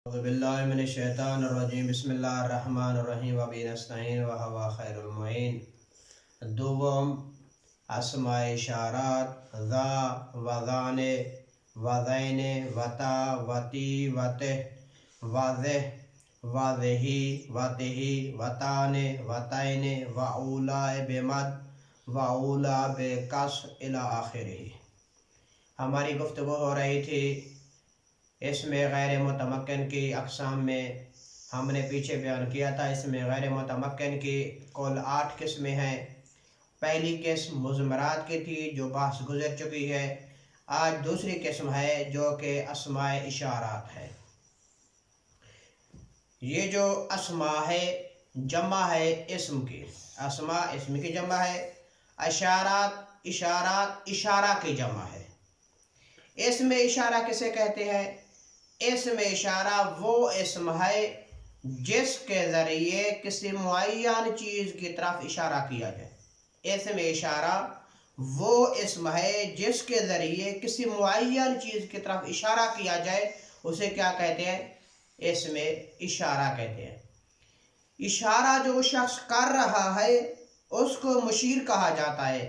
اعوذ باللہ من الشیطان الرجیم بسم اللہ الرحمن الرحیم و بہ نستعین و ھوا خیر المعین. دوم اسماء اشارات ذا و ذان و ذین و تا و تی و ته و ذہ و ذہی و تہی و تان و تین و اولا بمد و اولا بکسر الی آخرہ. ہماری گفتگو ہو رہی تھی اس میں غیر متمکن کی اقسام میں. ہم نے پیچھے بیان کیا تھا اس میں غیر متمکن کی کل 8 قسمیں ہیں. پہلی قسم مضمرات کی تھی جو بحث گزر چکی ہے. آج دوسری قسم ہے جو کہ اسماء اشارات ہے. یہ جو اسماء ہے جمع ہے اسم کی. اسماء اسم کی جمع ہے. اشارات اشارہ کی جمع ہے. اسم اشارہ کسے کہتے ہیں؟ اسم اشارہ وہ اسم ہے جس کے ذریعے کسی معین چیز کی طرف اشارہ کیا جائے. اسم اشارہ وہ اسم ہے جس کے ذریعے کسی معین چیز کی طرف اشارہ کیا جائے. اسے کیا کہتے ہیں؟ اسم اشارہ کہتے ہیں. اشارہ جو شخص کر رہا ہے اس کو مشیر کہا جاتا ہے.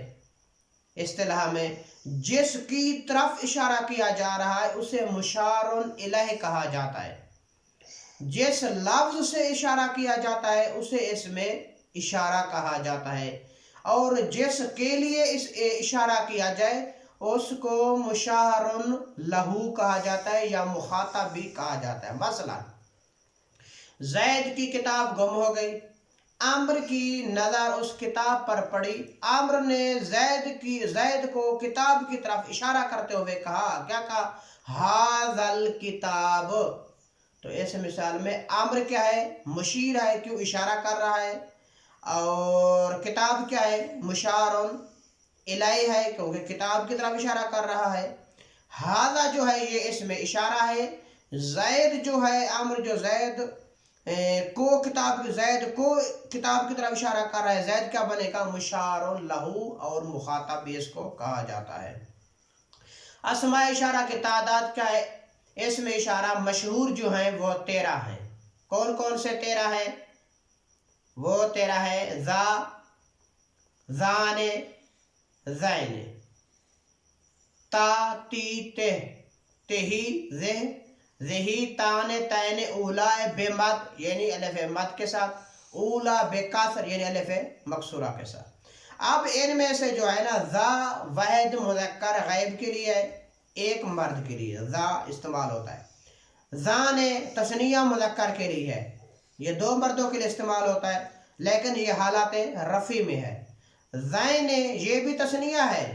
اصطلاح میں جس کی طرف اشارہ کیا جا رہا ہے اسے مشار الیہ کہا جاتا ہے. جس لفظ سے اشارہ کیا جاتا ہے اسے اسم اشارہ کہا جاتا ہے، اور جس کے لیے اشارہ کیا جائے اس کو مشار لہو کہا جاتا ہے یا مخاطب بھی کہا جاتا ہے. مثلا زید کی کتاب گم ہو گئی. عمر کی نظر اس کتاب پر پڑی. عمر نے زید کو کتاب کی طرف اشارہ کرتے ہوئے کہا. کیا کہا؟ ھذا الکتاب. تو اس مثال میں عمر کیا ہے؟ مشیر ہے، کیوں اشارہ کر رہا ہے. اور کتاب کیا ہے؟ مشار الیہ ہے کیونکہ کتاب کی طرف اشارہ کر رہا ہے. ھذا جو ہے یہ اسم اشارہ ہے. زید جو ہے عمر جو زید کو کتاب کی طرف اشارہ کر رہا ہے. زید کیا بنے گا؟ مشار لہو، اور مخاطب بھی اس کو کہا جاتا ہے. اسماء اشارہ کی تعداد کیا ہے؟ اسم اشارہ مشہور جو ہیں وہ 13 ہیں. کون کون سے 13 ہیں؟ وہ 13 ہے ذا، ذان، ذین، تا، تی، تے، تہی، ذہ، ذہی، تان، تین، اولا بمد یعنی الف مد کے ساتھ، اولا بکسر یعنی الف مکسورہ کے ساتھ. اب ان میں سے جو ہے نا ذا واحد مذکر غائب کے لیے، ایک مرد کے لیے ذا استعمال ہوتا ہے. ذان تثنیہ مذکر کے لیے ہے، یہ 2 مردوں کے لیے استعمال ہوتا ہے لیکن یہ حالات رفع میں ہے. ذین یہ بھی تثنیہ ہے،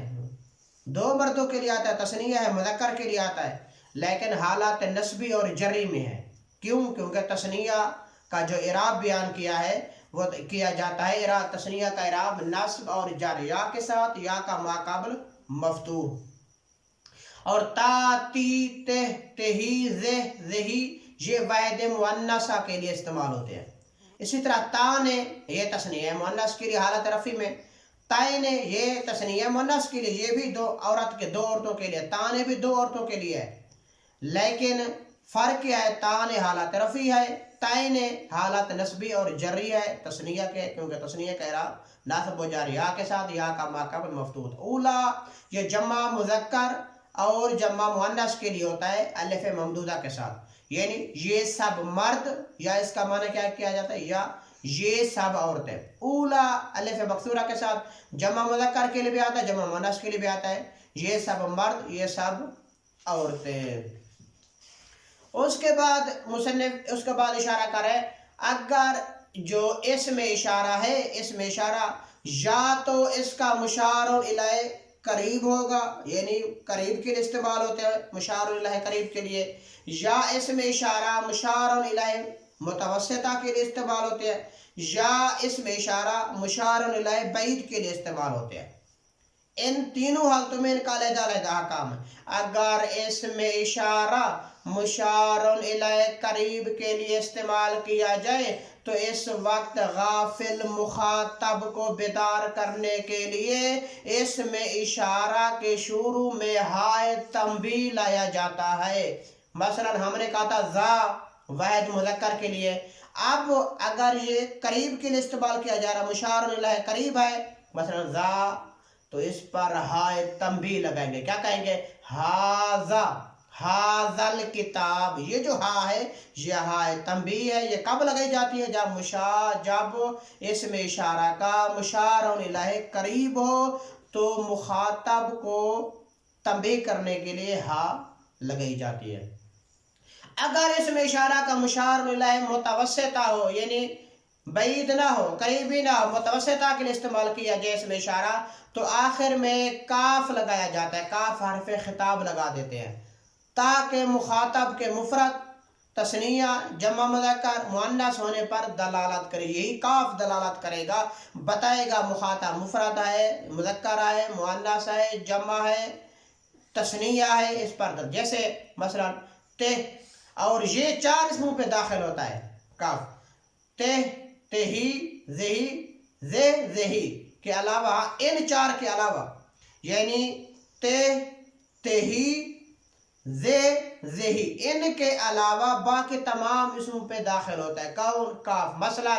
2 مردوں کے لیے آتا ہے، تثنیہ ہے، مذکر کے لیے آتا ہے لیکن حالات نسبی اور جری میں ہے. کیوں؟ کیونکہ تثنیہ کا جو اعراب بیان کیا ہے وہ کیا جاتا ہے تثنیہ کا اعراب نصب اور جر، یا کے ساتھ، یا کا ماقابل مفتوح. اور تا، تی، تے، تہی، ذہ، ذہی یہ واحد مؤنثہ کے لیے استعمال ہوتے ہیں. اسی طرح تان یہ تثنیہ مؤنث کے لیے حالت رفع میں. تین یہ تثنیہ مؤنث کے لیے، یہ بھی 2 عورتوں کے لیے. تان بھی 2 عورتوں کے لیے ہے لیکن فرق کیا ہے؟ تان حالت رفع ہے، تین حالت نسبی اور جری ہے تثنیہ کے، کیونکہ تثنیہ کا اعراب ناصب و جر یا کے ساتھ، یا کا ماقابل مفتوح. اولا یہ جمع مذکر اور جمع مؤنث کے لیے ہوتا ہے الف ممدودہ کے ساتھ، یعنی یہ سب مرد، یا اس کا معنی کیا کیا جاتا ہے؟ یا یہ سب عورتیں. اولا الف مکسورہ کے ساتھ جمع مذکر کے لیے بھی آتا ہے، جمع مؤنث کے لیے بھی آتا ہے. یہ سب مرد، یہ سب عورتیں. اس کے بعد مصنف اس کے بعد اشارہ کرے اگر جو اسم اشارہ ہے، اسم اشارہ یا تو اس کا مشار الیہ قریب ہوگا، یعنی قریب کے لیے استعمال ہوتے ہیں مشار الیہ قریب کے لیے، یا اسم اشارہ مشار الیہ متوسطہ کے لیے استعمال ہوتے ہیں، یا اسم اشارہ مشار الیہ بعید کے لیے استعمال ہوتے ہیں. ان تینوں حالتوں میں ان کا علیحدہ علیحدہ احکام ہے. اگر اسم اشارہ مشار الیہ قریب کے لیے استعمال کیا جائے تو اس وقت غافل مخاطب کو بیدار کرنے کے لیے اسم اشارہ کے شروع میں ہائے تنبیہ لایا جاتا ہے. مثلا ہم نے کہا تھا ذا واحد مذکر کے لیے۔ اب اگر یہ قریب کے لیے استعمال کیا جا رہا مشار الیہ قریب ہے، مثلا ذا، تو اس پر ہائے تنبیہ لگائیں گے، کیا کہیں گے؟ ہاذا، ہاذل کتاب، یہ جو ہا ہے یہ ہائے تنبیہ ہے۔ یہ کب لگائی جاتی ہے؟ جب اسم اشارہ کا مشار الیہ قریب ہو تو مخاطب کو تنبیہ کرنے کے لیے ہا لگائی جاتی ہے۔ اگر اسم اشارہ کا مشار الیہ متوسطہ ہو، یعنی بعید نہ ہو، قریبی نہ ہو، متوسطہ کے لیے استعمال کیا جائے اسم اشارہ، تو آخر میں کاف لگایا جاتا ہے، کاف حرف خطاب لگا دیتے ہیں تاکہ مخاطب کے مفرد، تثنیہ، جمع مذکر، مؤنث ہونے پر دلالت کرے۔ یہی کاف دلالت کرے گا، بتائے گا مخاطب مفرد ہے، مذکر ہے، مؤنث ہے، جمع ہے، تثنیہ ہے، اس پر جیسے مثلا تے، اور یہ چار اسموں پہ داخل ہوتا ہے کاف، تے، تہی، زہی، زے، زہی کے علاوہ، ان چار کے علاوہ، یعنی تے، تہی، زے، زہی، ان کے علاوہ باقی تمام اسموں پہ داخل ہوتا ہے کون؟ کاف۔ مثلا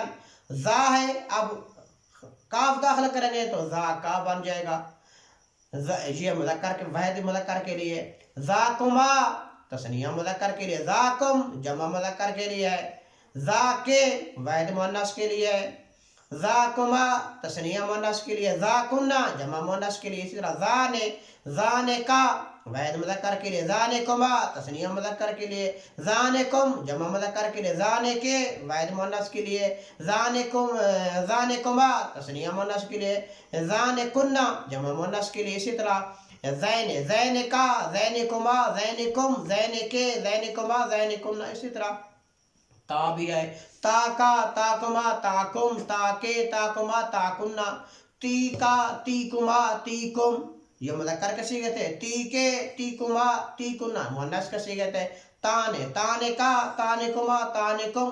ذا ہے، اب کاف داخل کریں گے تو ذا کا بن جائے گا، یہ مذکر کے واحد مذکر کے لیے۔ ذاکما تثنیہ مذکر کے لیے، ذاکم جمع مذکر کے لیے ہے، ذاکے واحد مؤنث کے لیے ہے، ذاکما تثنیہ مؤنث کے لیے، ذاکنا جمع مؤنث کے لیے۔ اسی طرح ذانے، ذانکا واحد مذکر کے لیے، ذانکما تثنیہ مذکر کے لیے، ذانکم جمع مذکر کے لیے، ذانکے واحد مؤنث کے لیے، ذانکم، ذانکما تثنیہ مؤنث کے لیے، ذانکنا جمع مؤنث کے لیے۔ اسی طرح زین، زینکا، زینکما، زینکم، زینکے، زینکما، زینکمنا۔ اسی طرح تا بھی ہے، تاکا، تاکما، تاکم، تاکے، تاکما، تاکننا، تیکا، تیکما، تیکم یہ مذکر کے صیغے تھے، تیکے، تیکما، تیکننا مؤنث کے صیغے تھے، تانے، تانکا، تانکما، تانکم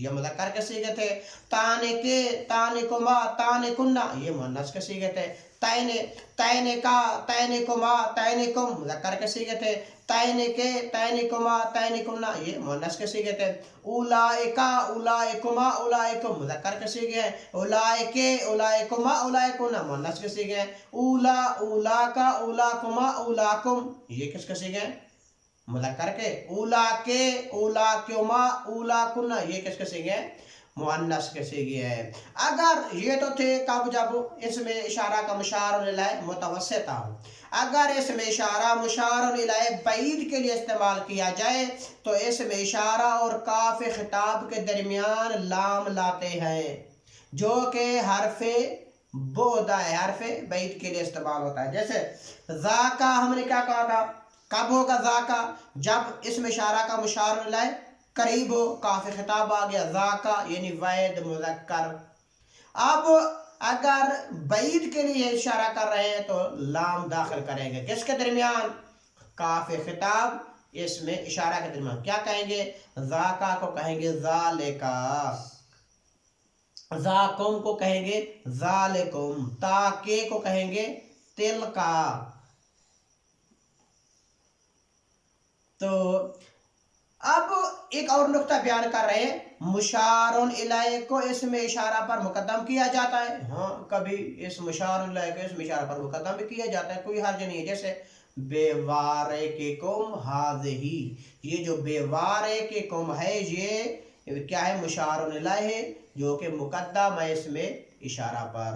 یہ مذکر کے صیغے تھے، تانکے، تانکما، تانکننا یہ مؤنث کے صیغے تھے، تینے، تینکا، تینکما، تینکم مذکر کے صیغے تھے، تینکے، تینکما، تینکمنا یہ مؤنث کے صیغے تھے، اولائکا، اولائکما، اولائکم مذکر کے صیغے ہیں، اولائکے، اولائکما، اولائکمنا مؤنث کے صیغے ہیں، اولا، اولاکا، اولاکما، اولاکم یہ کس کے صیغے ہیں؟ مذکر کے، اولاکے، اولاکما، اولاکننا یہ کس کے صیغے ہیں؟ مؤنث کے صیغے ہیں۔ اگر یہ تو تھے کب جب اسم اشارہ کا مشار الیہ متوسطہ ہو، اگر اسم اشارہ مشار الیہ بعید کے لیے استعمال کیا جائے تو اسم اشارہ اور کاف خطاب کے درمیان لام لاتے ہیں جو کہ حرف بعد ہے، حرف بعید کے لیے استعمال ہوتا ہے۔ جیسے ذاکا ہم نے کیا کہا تھا؟ کب ہوگا ذاکا؟ جب اسم اشارہ کا مشار الیہ قریب ہو، کاف خطاب آ گیا، ذاکا یعنی واحد مذکر۔ اب اگر بعید کے لیے اشارہ کر رہے ہیں تو لام داخل کریں گے، کس کے درمیان؟ کاف خطاب اسم اشارہ کے درمیان۔ کیا کہیں گے؟ ذاکا کو کہیں گے ذالکا، ذاکم کو کہیں گے ذالکم، تاکے کو کہیں گے تلکا۔ تو اب ایک اور نقطہ بیان کر رہے ہیں، مشار الیہ کو اسم اشارہ پر مقدم کیا جاتا ہے، ہاں کبھی اس مشار الیہ کو اسم اشارہ پر مقدم بھی کیا جاتا ہے، کوئی حرج نہیں ہے۔ جیسے بے وارککم ھذہ، یہ جو بے وارککم ہے یہ کیا ہے؟ مشار الیہ ہے جو کہ مقدم ہے اسم اشارہ پر۔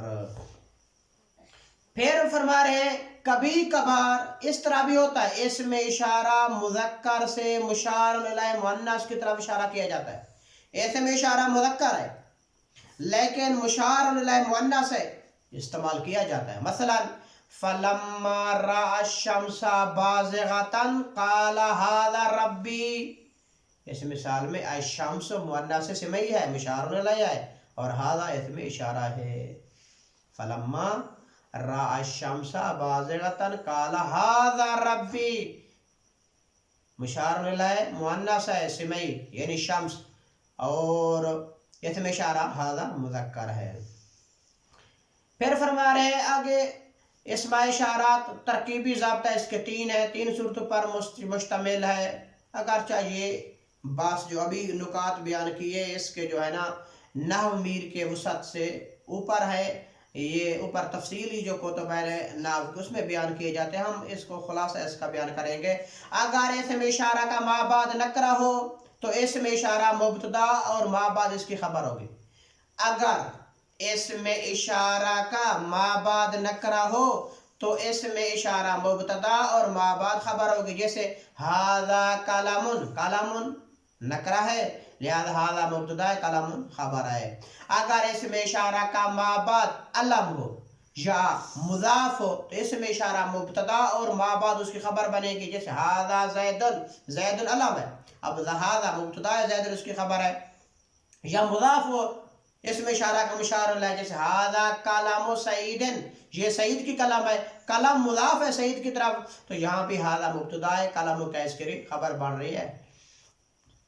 پھر فرما رہے ہیں کبھی کبھار اس طرح بھی ہوتا ہے، اسم اشارہ مذکر سے مشار الیہ مؤنث کی طرف اشارہ کیا جاتا ہے، اسم اشارہ مذکر ہے لیکن مشار الیہ مؤنث ہے، استعمال کیا جاتا ہے۔ مثلا فلما رأى الشمس بازغة قال هذا ربی، اس مثال میں الشمس مؤنث سمعی ہے، مشار الیہ ہے، اور هذا اسم اشارہ ہے۔ فلما رأى الشمس بازغة قال هذا ربی، مشار الیہ مؤنث ہے سمعی یعنی شمس، اور اسم اشارہ هذا مذکر ہے۔ پھر فرما رہے ہیں آگے اسم اشارات ترکیبی ضابطہ اس کے تین ہے، تین صورتوں پر مشتمل ہے، اگرچہ یہ بس جو ابھی نکات بیان کیے اس کے جو ہے نا نحو میر کے وسعت سے اوپر ہے، یہ اوپر تفصیلی جو کتب ہے نحو کے اس میں بیان کیے جاتے ہیں، ہم اس کو خلاصہ اس کا بیان کریں گے۔ اگر اسم اشارہ کا ما بعد نکرہ ہو تو اسم اشارہ مبتدا اور ما بعد اس کی خبر ہوگی۔ اگر اسم اشارہ کا ما بعد نکرہ ہو تو اسم اشارہ مبتدا اور ما بعد خبر ہوگی، جیسے ھذا قلم، قلم نکرہ ہے لہذا ھذا مبتدا ہے، قلم خبر ہے۔ اگر اسم اشارہ کا ما بعد علم ہو یا مضاف ہو تو اسم اشارہ مبتدا اور ما بعد اس کی خبر بنے گی، جیسے ھذا زید، زید علم ہے، اب ھذا مبتدا ہے، زید اس کی خبر ہے۔ یا مضاف ہو اسم اشارہ کا مشار اللہ، جیسے ھذا قلم سعید، یہ سعید کی قلم ہے، قلم مضاف ہے سعید کی طرف، تو یہاں بھی ھذا مبتدا ہے، قلم کا اس کی خبر بن رہی ہے۔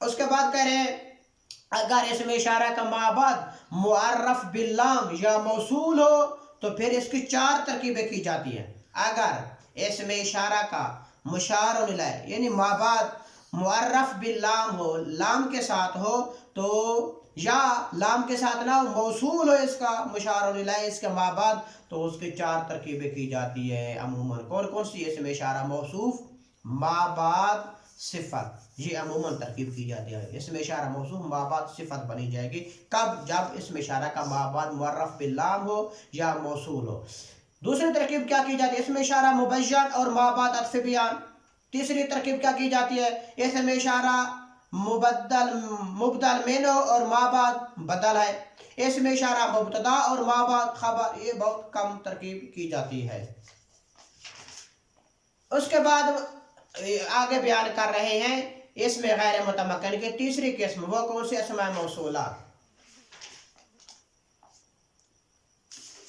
اس کے بعد کہہ رہے ہیں اگر اسم اشارہ کا ما بعد معرف باللام یا موصول ہو تو پھر اس کی 4 ترکیبیں کی جاتی ہیں۔ اگر اسم اشارہ کا مشار الیہ یعنی ما بعد معرف باللام ہو، لام کے ساتھ ہو تو، یا لام کے ساتھ نہ ہو، موصول ہو اس کا مشار الیہ اس کے ما بعد، تو اس کی 4 ترکیبیں کی جاتی ہیں عموماً۔ کون کون سی؟ اسم اشارہ موصوف، ما بعد صفت، یہ عموماً ترکیب کی جاتی ہے۔ اسم اشارہ موصوف ما بعد صفت بنی جائے گی، کب؟ جب اسم اشارہ کا ما بعد معرف باللام ہو یا موصول ہو۔ دوسری ترکیب کیا کی جاتی ہے؟ اسم اشارہ مبین اور ما بعد عطف بیان۔ تیسری ترکیب کیا کی جاتی ہے؟ اسم اشارہ مبدل من اور ما بعد بدل ہے، اسم اشارہ مبتدا اور ما بعد خبر، یہ بہت کم ترکیب کی جاتی ہے۔ اس کے بعد آگے بیان کر رہے ہیں اسم غیر متمکن کی تیسری قسم، وہ کون سی؟ اسماء موصولات،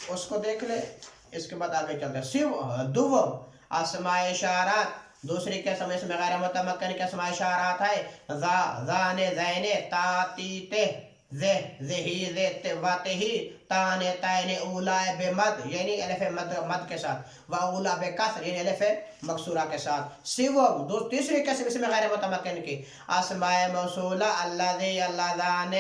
اس کو دیکھ لے۔ اس کے بعد آگے چلتے ہیں دوم اسماء اشارات، دوسری قسم اسم غیر متمکن کے اسماء اشارات ہے ذا، ذان، زین، تا، تی، تے، زہ، زہی، زہ، واتہی، تان، تین، اولا بمد یعنی الف مد کے ساتھ، و اولا بکسر یعنی الف مکسورہ کے ساتھ۔ سوم تیسری قسم اسم غیر متمکن کی اسماء موصولہ الذی، اللذان،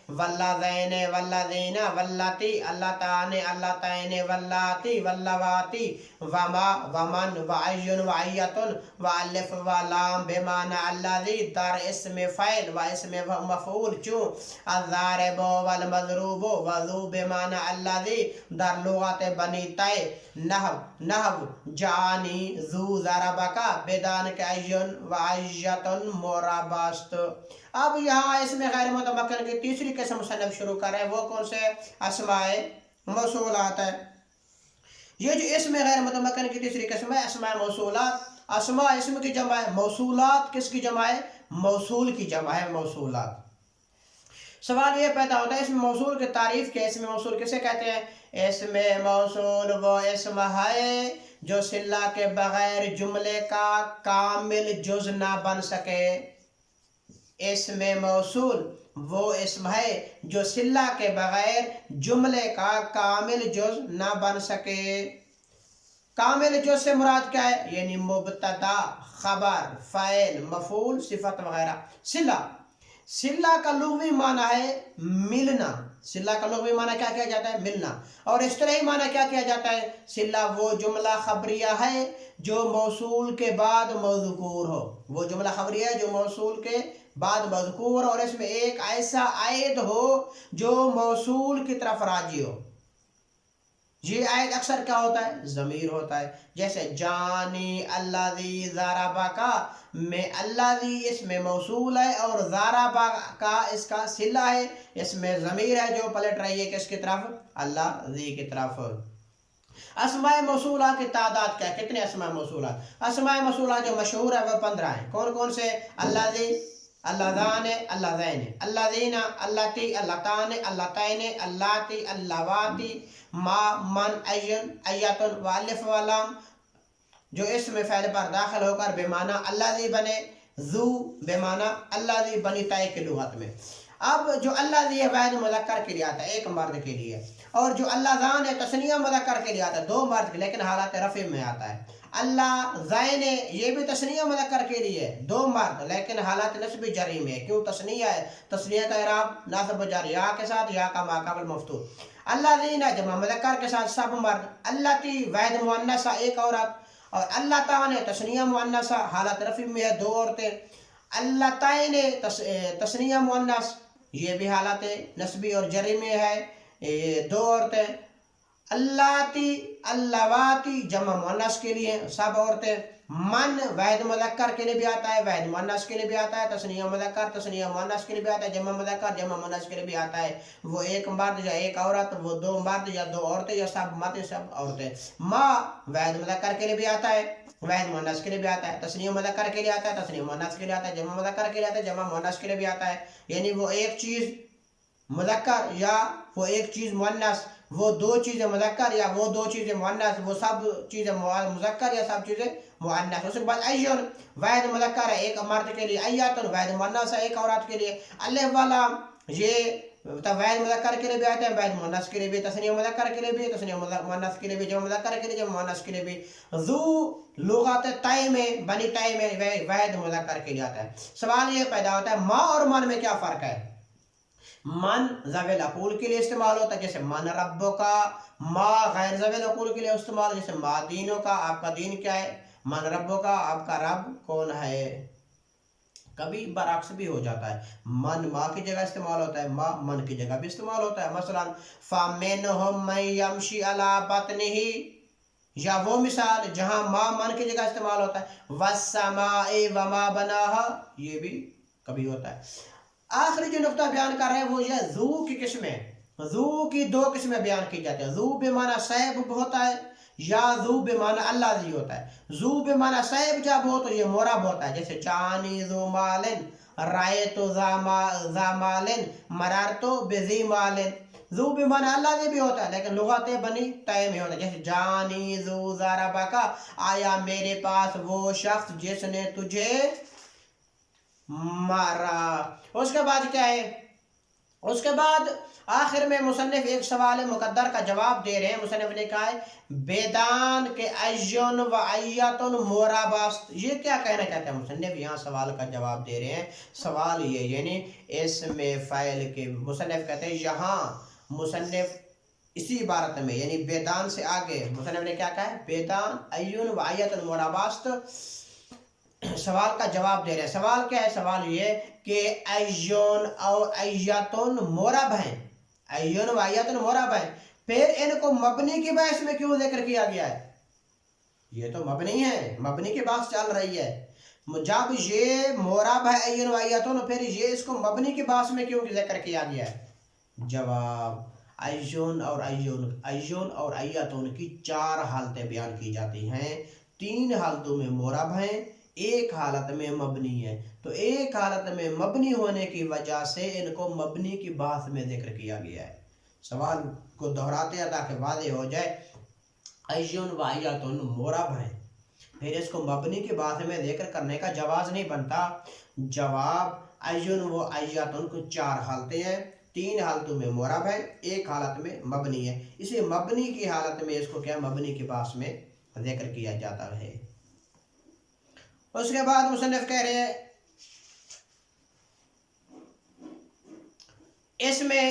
واللذین، واللذین، واللاتی، اللتان، اللتین، واللاتی، واللواتی، وما، ومن، وعی، وعیۃ، والف، ولام بمعنی الذی در اسم فاعل و اسم مفعول، چون الضارب والمضروب وذو بمعنی الذی در لغت بنی تے، نحو جانی ذو ضربکا بدان کے عین و عیۃ مرابست۔ اب یہاں اسم غیر متمکن کی تیسری قسم مصنف شروع کر رہے ہیں، وہ کون سے؟ اسماء موصولات ہے۔ یہ جو اسم غیر متمکن کی تیسری قسم ہے اسماء موصولات، اسماء اسم کی جمع ہے، موصولات کس کی جمع ہے؟ موصول کی جمع ہے، موصولات۔ سوال یہ پیدا ہوتا ہے اسم موصول کی تعریف کیا؟ اسم موصول کسے کہتے ہیں؟ اسم موصول وہ اسم ہے جو صلہ کے بغیر جملے کا کامل جز نہ بن سکے۔ اسم موصول وہ اسم ہے جو صلہ کے بغیر جملے کا کامل جز نہ بن سکے۔ کامل جز سے مراد کیا ہے؟ یعنی مبتدا، خبر، فاعل، مفعول، صفت وغیرہ۔ صلہ کا لغوی معنی ہے ملنا، صلہ کا لغوی معنی کیا کیا جاتا ہے؟ ملنا۔ اور اصطلاحی معنی کیا کیا جاتا ہے؟ صلہ وہ جملہ خبریہ ہے جو موصول کے بعد مذکور ہو، وہ جملہ خبریہ ہے جو موصول کے بعد مذکور اور اس میں ایک ایسا عائد ہو جو موصول کی طرف راجع ہو۔ یہ عائد اکثر کیا ہوتا ہے؟ ضمیر ہوتا ہے، جیسے جانی الذی ضربکا میں الذی اس میں موصول ہے اور ضربکا اس کا صلہ ہے، اس میں ضمیر ہے جو پلٹ رہی ہے کس کی طرف؟ الذی کی طرف۔ اسماء موصولہ کی تعداد کیا؟ کتنے اسماء موصولات؟ اسماء موصولہ جو مشہور ہے وہ 15 ہیں۔ کون کون سے؟ الذی، اللذان، اللذین، الذین، اللتی، اللتان، اللتین، اللاتی، اللواتی، ما، من، عین، عیۃ، والف، ولام جو اسم فعل پر داخل ہو کر بمعنی الذی بنے، ذو بمعنی الذی بنی تے کی لغت میں۔ اب جو الذی ہے واحد مذکر کے لیے آتا ہے، ایک مرد کے لیے، اور جو اللذان ہے تثنیہ مذکر کے لیے آتا ہے، 2 مرد کے، لیکن حالت رفع میں آتا ہے۔ اللہ زین یہ بھی تثنیہ مذکر کے لیے 2 مرد، لیکن حالات نصب جری میں، کیوں تثنیہ ہے؟ تثنیہ کا اعراب ناصب جاری یا کے ساتھ، یا کا ما قبل مفتوح۔ اللہ زین جمع مذکر کے ساتھ سب مرد، اللہ تی واحد مؤنثہ ایک عورت، اور اللہ تعالی تثنیہ مؤنثہ حالت رفع میں ہے 2 عورتیں، اللہ تعالی تثنیہ مؤنث یہ بھی حالت نصبی اور جری میں ہے 2 عورتیں، اللاتی اللواتی جمع مؤنث کے لیے سب عورتیں، من واحد مذکر کے لیے بھی آتا ہے، واحد مؤنث کے لیے بھی آتا ہے، تثنیہ مذکر تثنیہ مؤنث کے لیے بھی آتا ہے، جمع مذکر جمع مؤنث کے لیے بھی آتا ہے، وہ ایک مرد یا ایک عورت، وہ 2 مرد یا 2 عورتیں، یا سب مرد سب عورتیں۔ ما واحد مذکر کے لیے بھی آتا ہے، واحد مؤنث کے لیے بھی آتا ہے، تثنیہ مذکر کے لیے آتا ہے، تثنیہ مؤنث کے لیے آتا ہے، جمع مذکر کے لیے آتا ہے، جمع مؤنث کے لیے بھی آتا ہے، یعنی وہ ایک چیز مذکر یا وہ ایک چیز مؤنث، وہ 2 چیزیں مذکر یا وہ 2 چیزیں مؤنث، وہ سب چیزیں مذکر یا سب چیزیں مؤنث۔ اس کے بعد ایون واحد مذکر ہے ایک مرد کے لیے، ایاتن واحد مؤنث ہے ایک عورت کے لیے، الف والا یہ واحد مذکر کے لیے بھی آتے ہیں، واحد مؤنث کے لیے بھی، تثنیہ مذکر کے لیے بھی، تثنیہ مؤنث کے لیے بھی، جمع مذکر کے لیے جمع مؤنث کے لیے بھی۔ ذو لغت طے میں بنی طے میں واحد مذکر کے لیے آتا ہے۔ سوال یہ پیدا ہوتا ہے ما اور من میں کیا فرق ہے؟ من ذوی العقول کے لیے استعمال ہوتا ہے، جیسے من ربو کا، ما غیر ذوی العقول کے لیے استعمال، جیسے ما دینوں کا، آپ کا دین کیا ہے، من ربو کا، آپ کا رب کون ہے۔ کبھی برعکس بھی ہو جاتا ہے، من ما کی جگہ استعمال ہوتا ہے، ما من کی جگہ بھی استعمال ہوتا ہے، مثلا فَمِنْهُمْ مَنْ يَمْشِي عَلَى بَطْنِهِ، یا وہ مثال جہاں ما من کی جگہ استعمال ہوتا ہے، وَالسَّمَاءِ وَمَا بَنَاهَا، یہ بھی کبھی ہوتا ہے۔ آخری جو نقطہ بیان کر رہے ہیں وہ یہ ذو کی قسمیں، ذو کی 2 قسمیں بیان کی جاتی ہیں، ذو بمعنی صاحب ہوتا ہے یا ذو بمعنی اللہ ذی ہوتا ہے۔ ذو بمعنی صاحب جب ہو تو یہ مرب ہوتا ہے، جیسے جانی ذو مالن، رایت ذا مالن، مررت بذی مالن۔ ذو بمعنی اللہ ذی بھی ہوتا ہے لیکن لغت بنی طے میں ہوتا ہے، جیسے جانی ذو ضربک، آیا میرے پاس وہ شخص جس نے تجھے مارا۔ اس کے بعد کیا ہے؟ اس کے بعد آخر میں مصنف ایک سوال مقدر کا جواب دے رہے ہیں۔ مصنف نے کہا ہے بیدان کے ایون و ایتن موراباست، یہ کیا کہنا چاہتے ہیں مصنف؟ یہاں سوال کا جواب دے رہے ہیں۔ سوال یہ یعنی اس میں فاعل کے مصنف کہتے ہیں، یہاں مصنف اسی عبارت میں یعنی بیدان سے آگے مصنف نے کیا کہا ہے؟ بیدان ایون و ایتن موراباست سوال کا جواب دے رہے ہیں۔ سوال کیا ہے؟ سوال یہ کہ ایون اور ایتن مرب ہیں، ایون و ایتن مرب ہیں، پھر ان کو مبنی کی بحث میں کیوں ذکر کیا گیا ہے؟ یہ تو مبنی ہے، مبنی کی بحث چل رہی ہے، جب یہ مرب ہے ایون و ایتن، پھر یہ اس کو مبنی کی بحث میں کیوں ذکر کیا گیا ہے؟ جواب ایون اور ایتن کی 4 حالتیں بیان کی جاتی ہیں، 3 حالتوں میں مرب ہیں، ایک حالت میں مبنی ہے، تو ایک حالت میں مبنی ہونے کی وجہ سے ان کو مبنی کی بحث میں ذکر کیا گیا ہے۔ سوال کو دہراتے ہیں تاکہ واضح ہو جائے، ایون و ایتن مرب ہیں، پھر اس کو مبنی کی بحث میں ذکر کرنے کا جواز نہیں بنتا۔ جواب ایون و ایتن کو 4 حالتیں ہیں، 3 حالتوں میں مرب ہے، ایک حالت میں مبنی ہے، اسے مبنی کی حالت میں اس کو کیا مبنی کی بحث میں ذکر کیا جاتا ہے۔ اس کے بعد مصنف کہہ رہے ہیں اس میں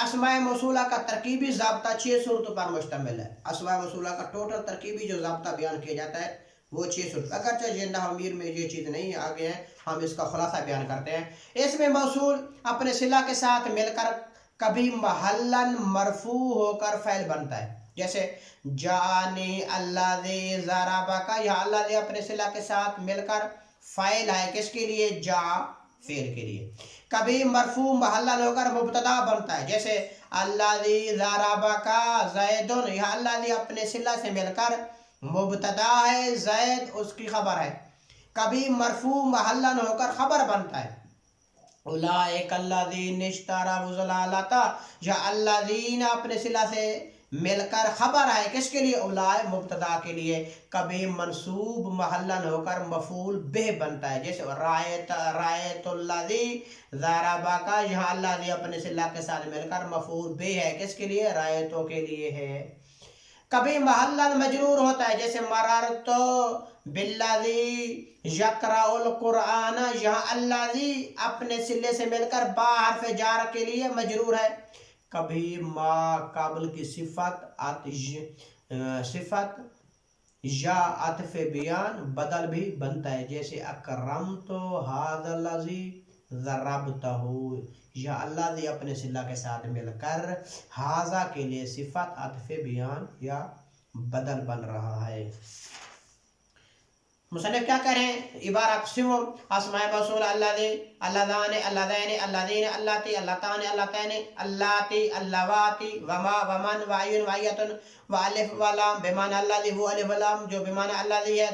اسماء موصولہ کا ترکیبی ضابطہ 6 صورتوں پر مشتمل ہے۔ اسماء موصولہ کا ٹوٹل ترکیبی جو ضابطہ بیان کیا جاتا ہے وہ 6 صورت، اگرچہ یہ نحو میر میں یہ چیز نہیں آگے ہیں، ہم اس کا خلاصہ بیان کرتے ہیں۔ اس میں موصول اپنے صلہ کے ساتھ مل کر کبھی محلن مرفوع ہو کر فعل بنتا ہے، جیسے جانی الذی ضربک، یا الذی اپنے صلہ کے ساتھ مل کر فاعل ہے، کس کے لیے؟ جا فعل کے لیے۔ کبھی مرفوع محلن ہو کر مبتدا بنتا ہے، جیسے الذی ضربک زید، یا الذی اپنے صلہ سے مل کر مبتدا ہے، زید اس کی خبر ہے۔ کبھی مرفوع محلن ہو کر خبر بنتا ہے، اولئک الذین اشتروا الضلالۃ، یا الذین اپنے صلہ سے مل کر خبر ہے، کس کے لیے؟ اولئک مبتدا کے لیے۔ کبھی منصوب محلن ہو کر مفعول بہ بنتا ہے، جیسے رایت الذی ضربک، یہاں الذی اپنے صلہ کے ساتھ مل کر مفعول بہ ہے، کس کے لیے؟ رایتوں کے لیے ہے۔ کبھی محلن مجرور ہوتا ہے، جیسے مررت بالذی یقرأ القرآن، یہاں الذی اپنے سلے سے مل کر با حرف جار کے لیے مجرور ہے۔ کبھی ما قبل کی صفت یا عطف بیان بدل بھی بنتا ہے، جیسے اکرمت ھذا الذی ضربتہ، یا الذی اپنے صلہ کے ساتھ مل کر ھذا کے لیے صفت عطف بیان یا بدل بن رہا ہے۔ مصنف کیا کریں؟ عبارہ اقسم اسماء موصول الذی، اللذان، اللذین، اللذین، اللاتی، اللتان، اللتین، اللاتی، اللواتی، وما، ومن، وعین، وعیتن، والف ولام بمعنی الذی، وہ الف ولام جو بمعنی الذی ہے،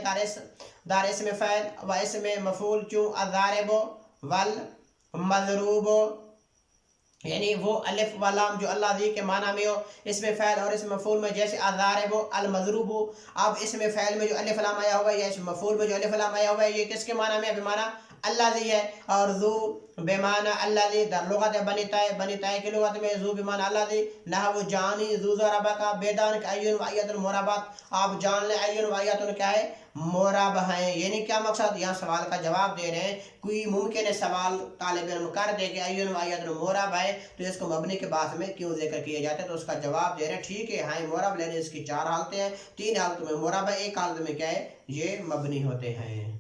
دار اسم فاعل و اسم مفعول، چوں الضارب والمضروب، یعنی وہ الف ولام جو الذی کے معنی میں ہو اسم فاعل اور اسم مفعول میں، جیسے الضارب المضروب۔ اب اسم فاعل میں جو الف لام آیا ہوا ہے یا اسم مفعول میں جو الف لام آیا ہوا ہے، یہ کس کے معنی میں ہے؟ بمعنی الذی ہے۔ اور ذو بمعنی الذی در لغت بنی طائع کی لغت میں ذو بمعنی الذی، نحو جانی ذو ضربک، بیدان کہ عین و عیت مرابات، آپ جان لیں عین و عیت کیا ہے؟ مراب ہیں۔ یعنی کیا مقصد؟ یہاں سوال کا جواب دے رہے ہیں، کوئی ممکن ہے سوال طالب علم کر دے کہ عین و عیت مراب ہے تو اس کو مبنی کے بعد میں کیوں ذکر کیا جاتا ہے، تو اس کا جواب دے رہے ہیں ٹھیک ہے ہاں مراب، لینے اس کی 4 حالتیں ہیں، 3 حالتوں میں مراب ہے، 1 حالت میں کیا ہے؟ یہ مبنی ہوتے ہیں۔